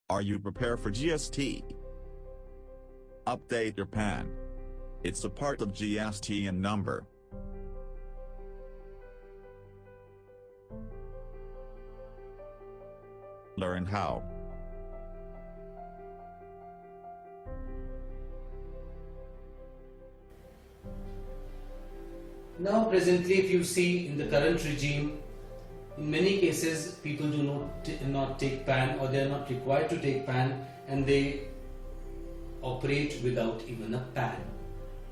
Are you prepared for GST? Update your PAN. It's a part of GST and number. Learn how. Now presently, if you see in the current regime, in many cases people do not take PAN, or they are not required to take PAN, and they operate without even a PAN.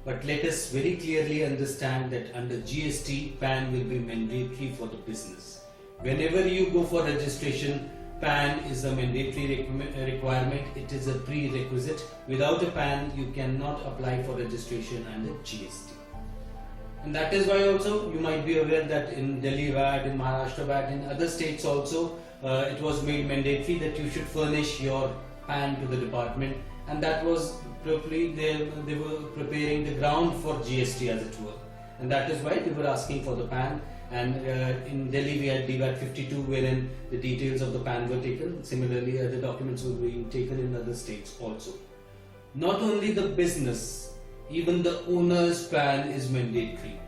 But let us very clearly understand that under GST, PAN will be mandatory for the business. Whenever you go for registration, PAN is a mandatory requirement. It is a prerequisite. Without a PAN, you cannot apply for registration under GST. And that is why also you might be aware that in Delhi VAT, in Maharashtra VAT, in other states also, it was made mandatory that you should furnish your PAN to the department, and that was probably they were preparing the ground for GST, as it were, and that is why they were asking for the PAN. And in Delhi we had DVAT 52, wherein the details of the PAN were taken. Similarly, other documents were being taken in other states also. Not only the business, even the owner's PAN is mandatory.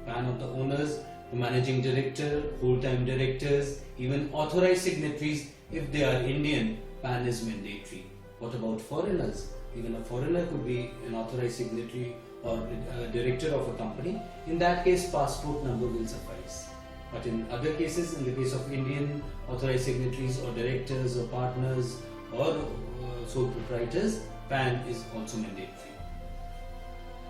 PAN of the owners, the managing director, whole-time directors, even authorized signatories, if they are Indian, PAN is mandatory. What about foreigners? Even a foreigner could be an authorized signatory or a director of a company. In that case, passport number will suffice. But in other cases, in the case of Indian authorized signatories or directors or partners or sole proprietors, PAN is also mandatory.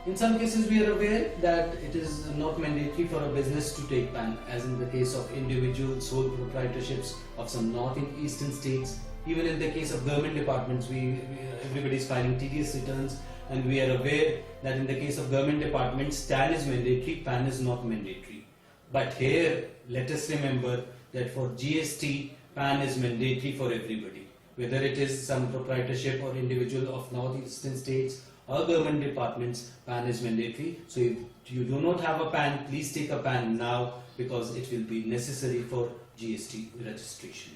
In some cases, we are aware that it is not mandatory for a business to take PAN, as in the case of individual sole proprietorships of some north and eastern states. Even in the case of government departments, everybody is filing TDS returns, and we are aware that in the case of government departments, TAN is mandatory, PAN is not mandatory. But here, let us remember that for GST, PAN is mandatory for everybody. Whether it is some proprietorship or individual of northeastern states or government departments, PAN is mandatory. So if you do not have a PAN, please take a PAN now, because it will be necessary for GST registration.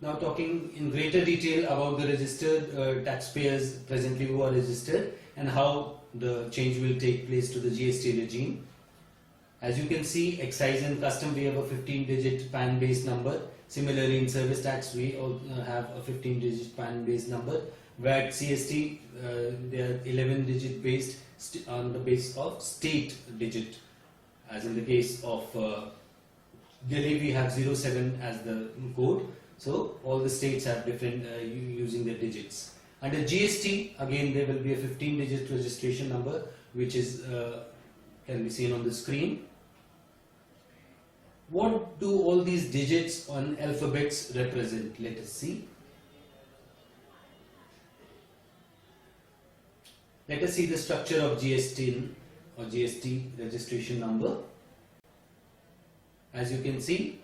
Now talking in greater detail about the registered taxpayers presently who are registered and how the change will take place to the GST regime. As you can see, excise and custom, we have a 15-digit PAN based number. Similarly, in service tax, we have a 15-digit PAN based number. VAT, CST, they are 11-digit based on the base of state digit. As in the case of Delhi, we have 07 as the code. So all the states have different using their digits. Under GST, again there will be a 15-digit registration number, which is can be seen on the screen. What do all these digits on alphabets represent? Let us see. Let us see the structure of GST or GST registration number. As you can see,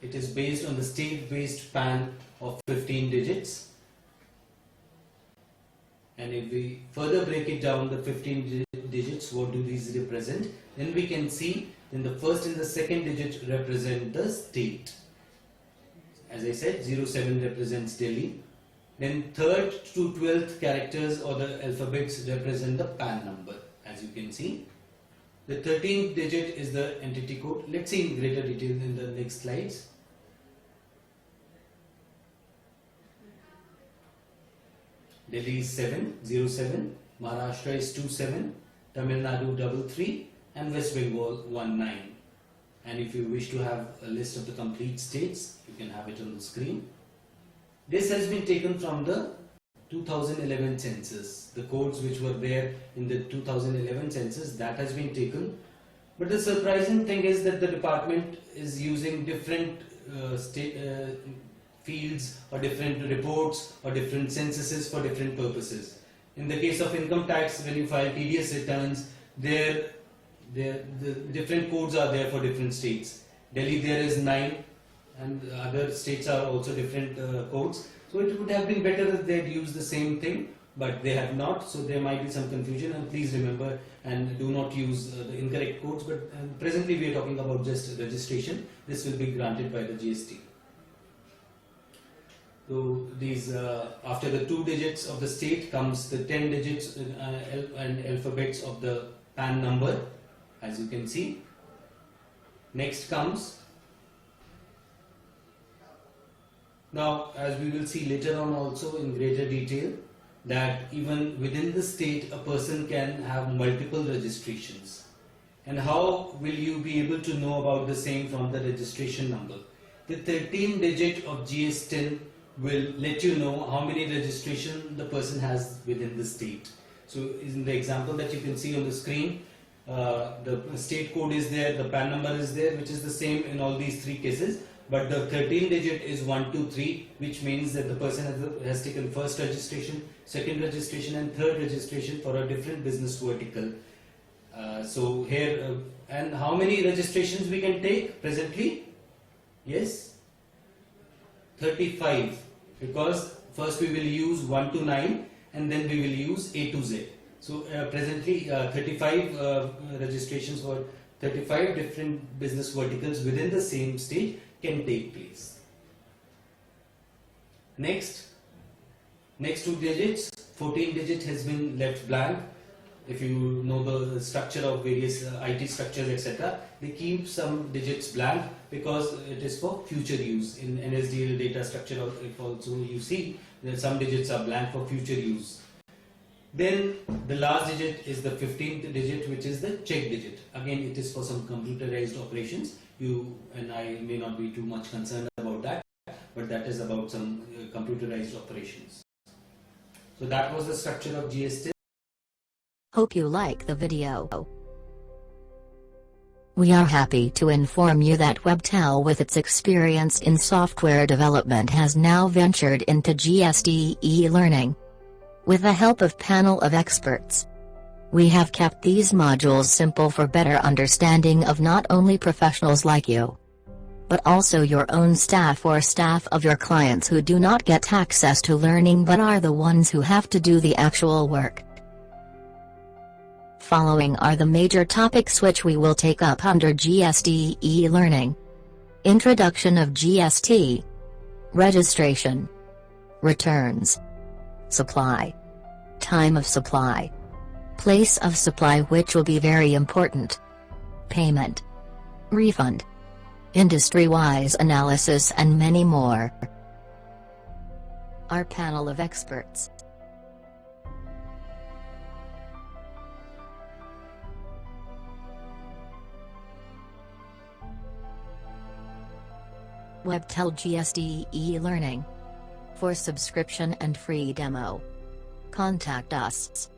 it is based on the state-based PAN of 15 digits. And if we further break it down, the 15 digits, what do these represent? Then we can see in the first and the second digit represent the state. As I said, 07 represents Delhi. Then third to 12th characters or the alphabets represent the PAN number, as you can see. The 13th digit is the entity code. Let's see in greater detail in the next slides. Delhi is 07, Maharashtra is 27, Tamil Nadu 33, and West Bengal 19. And if you wish to have a list of the complete states, you can have it on the screen. This has been taken from the 2011 census. The codes which were there in the 2011 census, that has been taken. But the surprising thing is that the department is using different fields or different reports or different censuses for different purposes. In the case of income tax, when you file TDS returns, the different codes are there for different states. Delhi there is 9, and other states are also different codes. So it would have been better if they had used the same thing, but they have not, so there might be some confusion, and please remember and do not use the incorrect codes. But presently we are talking about just registration. This will be granted by the GST. So these after the 2 digits of the state comes the 10 digits and alphabets of the PAN number, as you can see. Next comes, now as we will see later on also in greater detail, that even within the state a person can have multiple registrations. And how will you be able to know about the same from the registration number? The 13 digit of GSTin will let you know how many registration the person has within the state. So in the example that you can see on the screen, the state code is there, the PAN number is there, which is the same in all these 3 cases, but the 13 digit is 123, which means that the person has taken first registration, second registration and third registration for a different business vertical. So here, and how many registrations we can take presently? Yes, 35, because first we will use 1 to 9 and then we will use A to Z. So presently 35 registrations for 35 different business verticals within the same state can take place. Next 2 digits, 14 digit has been left blank. If you know the structure of various IT structures, etc., they keep some digits blank because it is for future use. In NSDL data structure, if also you see that some digits are blank for future use. Then the last digit is the 15th digit, which is the check digit. Again, it is for some computerized operations. You and I may not be too much concerned about that, but that is about some computerized operations. So that was the structure of GST. Hope you like the video. We are happy to inform you that WebTel, with its experience in software development, has now ventured into GST e-learning. With the help of panel of experts, we have kept these modules simple for better understanding of not only professionals like you, but also your own staff or staff of your clients who do not get access to learning but are the ones who have to do the actual work. Following are the major topics which we will take up under GST e-learning. Introduction of GST, registration, returns, supply, time of supply, place of supply, which will be very important, payment, refund, industry-wise analysis, and many more. Our panel of experts. WebTel GST e-learning. For subscription and free demo, contact us.